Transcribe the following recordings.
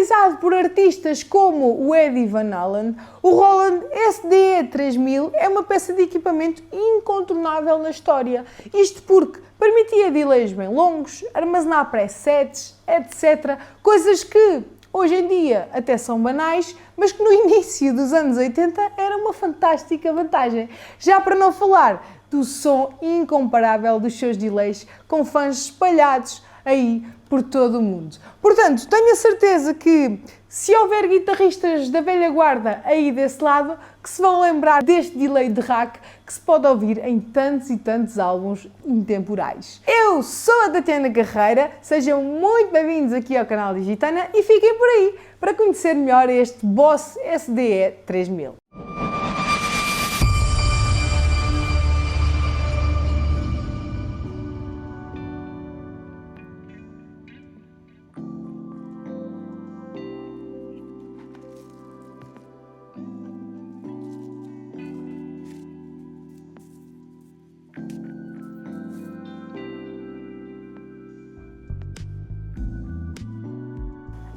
Popularizado por artistas como o Eddie Van Halen, o Roland SDE 3000 é uma peça de equipamento incontornável na história. Isto porque permitia delays bem longos, armazenar presets, etc. Coisas que hoje em dia até são banais, mas que no início dos anos 80 era uma fantástica vantagem. Já para não falar do som incomparável dos seus delays, com fãs espalhados aí por todo o mundo. Portanto, tenho a certeza que se houver guitarristas da velha guarda aí desse lado, que se vão lembrar deste delay de rack que se pode ouvir em tantos e tantos álbuns intemporais. Eu sou a Tatiana Carreira, sejam muito bem-vindos aqui ao canal Digitana e fiquem por aí para conhecer melhor este Boss SDE 3000.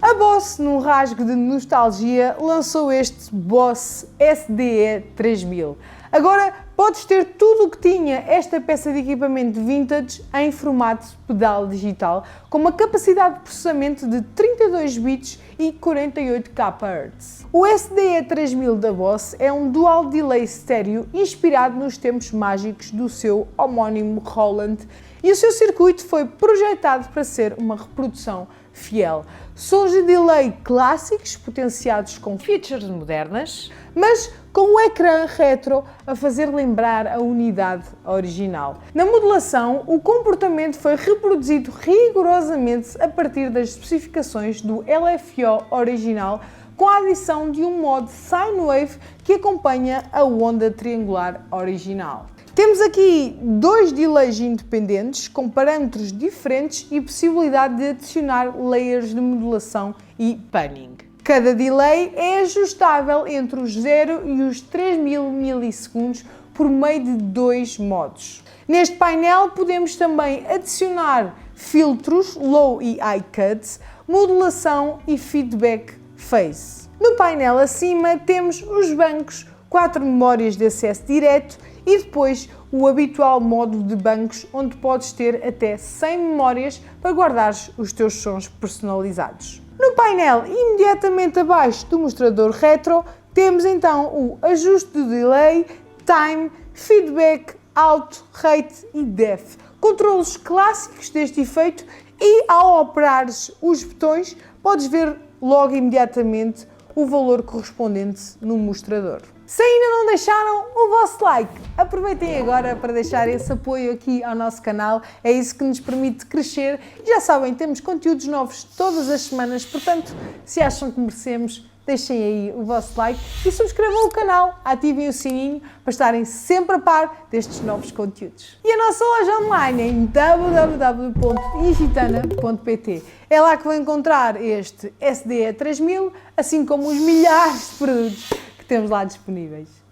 A Boss, num rasgo de nostalgia, lançou este Boss SDE 3000. Agora podes ter tudo o que tinha esta peça de equipamento vintage em formato pedal digital, com uma capacidade de processamento de 32 bits e 48 kHz. O SDE 3000 da Boss é um dual delay estéreo inspirado nos tempos mágicos do seu homónimo Roland, e o seu circuito foi projetado para ser uma reprodução fiel. Sons de delay clássicos potenciados com features modernas, mas com um ecrã retro a fazer lembrar a unidade original. Na modulação, o comportamento foi reproduzido rigorosamente a partir das especificações do LFO original, com a adição de um modo Sine Wave que acompanha a onda triangular original. Temos aqui dois delays independentes com parâmetros diferentes e possibilidade de adicionar layers de modulação e panning. Cada delay é ajustável entre os 0 e os 3000 milissegundos por meio de dois modos. Neste painel podemos também adicionar filtros low e high cuts, modulação e feedback phase. No painel acima temos os bancos, 4 memórias de acesso direto e depois o habitual modo de bancos, onde podes ter até 100 memórias para guardares os teus sons personalizados. No painel imediatamente abaixo do mostrador retro, temos então o ajuste de delay, time, feedback, alto, rate e def. Controlos clássicos deste efeito e ao operares os botões, podes ver logo imediatamente o valor correspondente no mostrador. Se ainda não deixaram o vosso like, aproveitem agora para deixar esse apoio aqui ao nosso canal, é isso que nos permite crescer e já sabem, temos conteúdos novos todas as semanas, portanto, se acham que merecemos, deixem aí o vosso like e subscrevam o canal, ativem o sininho para estarem sempre a par destes novos conteúdos. E a nossa loja online é em www.digitana.pt. É lá que vão encontrar este SDE 3000, assim como os milhares de produtos que temos lá disponíveis.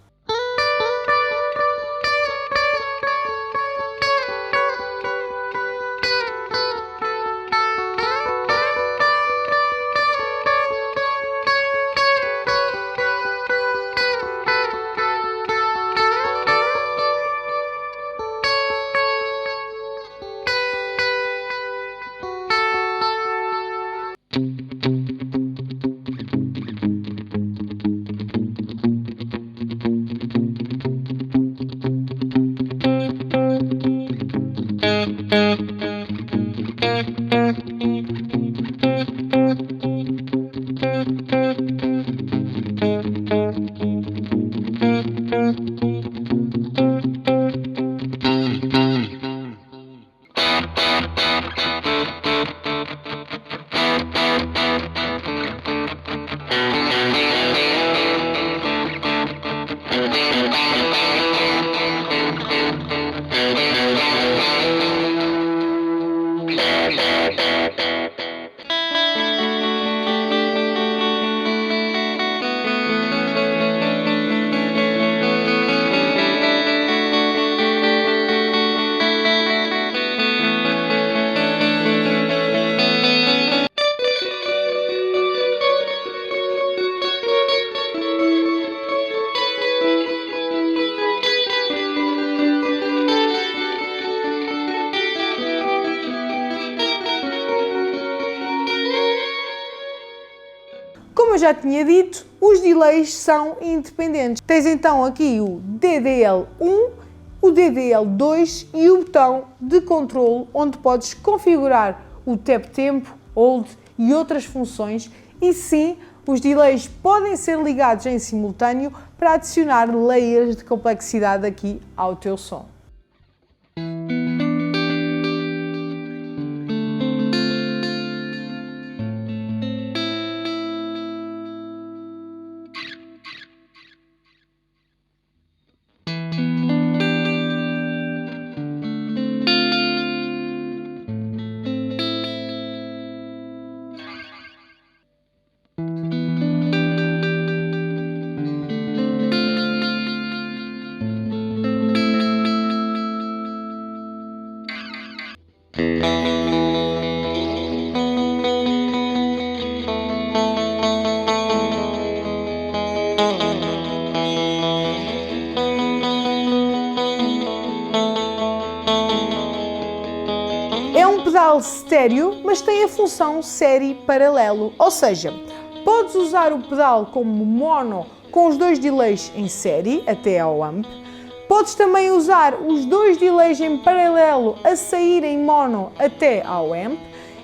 Como eu já tinha dito, os delays são independentes. Tens então aqui o DDL1, o DDL2 e o botão de controle onde podes configurar o tap tempo, hold e outras funções, e sim, os delays podem ser ligados em simultâneo para adicionar layers de complexidade aqui ao teu som. É um pedal estéreo, mas tem a função série paralelo, ou seja, podes usar o pedal como mono com os dois delays em série até ao amp, podes também usar os dois delays em paralelo a sair em mono até ao amp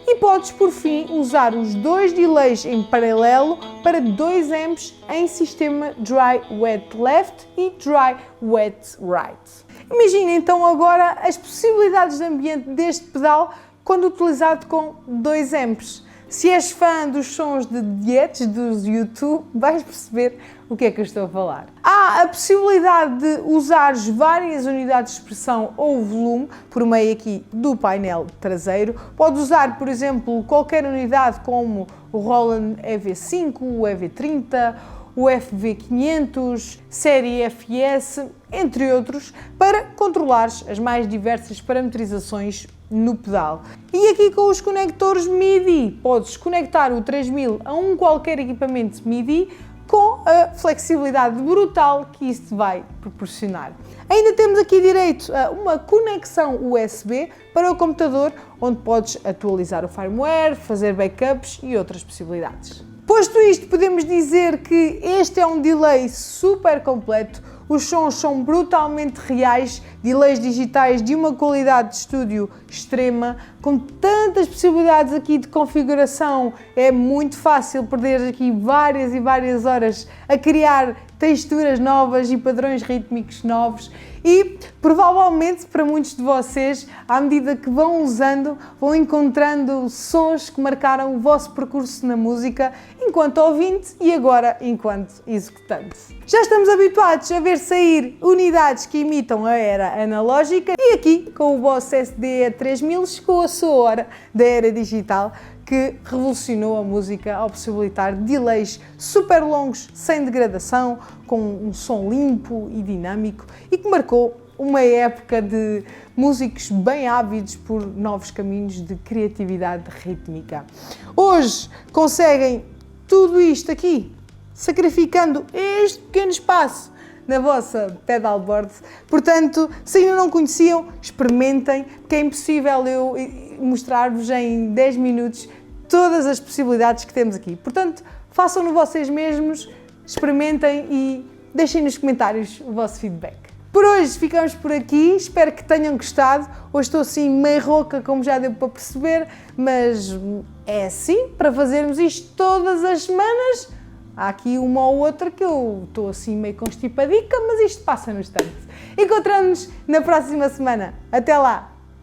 e podes por fim usar os dois delays em paralelo para dois amps em sistema Dry Wet Left e Dry Wet Right. Imagina então agora as possibilidades de ambiente deste pedal quando utilizado com dois amps. Se és fã dos sons de dietes dos YouTube, vais perceber o que é que eu estou a falar. Há a possibilidade de usares várias unidades de expressão ou volume por meio aqui do painel traseiro. Podes usar, por exemplo, qualquer unidade como o Roland EV5, o EV30, o FV500, série FS, entre outros, para controlares as mais diversas parametrizações no pedal. E aqui com os conectores MIDI, podes conectar o 3000 a um qualquer equipamento MIDI com a flexibilidade brutal que isso te vai proporcionar. Ainda temos aqui direito a uma conexão USB para o computador, onde podes atualizar o firmware, fazer backups e outras possibilidades. Posto isto, podemos dizer que este é um delay super completo. Os sons são brutalmente reais, delays digitais de uma qualidade de estúdio extrema, com tantas possibilidades aqui de configuração, é muito fácil perder aqui várias e várias horas a criar texturas novas e padrões rítmicos novos e provavelmente para muitos de vocês, à medida que vão usando, vão encontrando sons que marcaram o vosso percurso na música enquanto ouvinte e agora enquanto executante. Já estamos habituados a ver sair unidades que imitam a era analógica e aqui com o Boss SDE3000 chegou a sua hora da era digital que revolucionou a música ao possibilitar delays super longos sem degradação, com um som limpo e dinâmico e que marcou uma época de músicos bem ávidos por novos caminhos de criatividade rítmica. Hoje conseguem tudo isto aqui, sacrificando este pequeno espaço na vossa pedalboard. Portanto, se ainda não conheciam, experimentem, porque é impossível eu mostrar-vos em 10 minutos todas as possibilidades que temos aqui. Portanto, façam-no vocês mesmos, experimentem e deixem nos comentários o vosso feedback. Por hoje ficamos por aqui, espero que tenham gostado. Hoje estou assim meio rouca, como já deu para perceber, mas é assim, para fazermos isto todas as semanas. Há aqui uma ou outra que eu estou assim meio constipadica, mas isto passa no instante. Encontramos-nos na próxima semana. Até lá!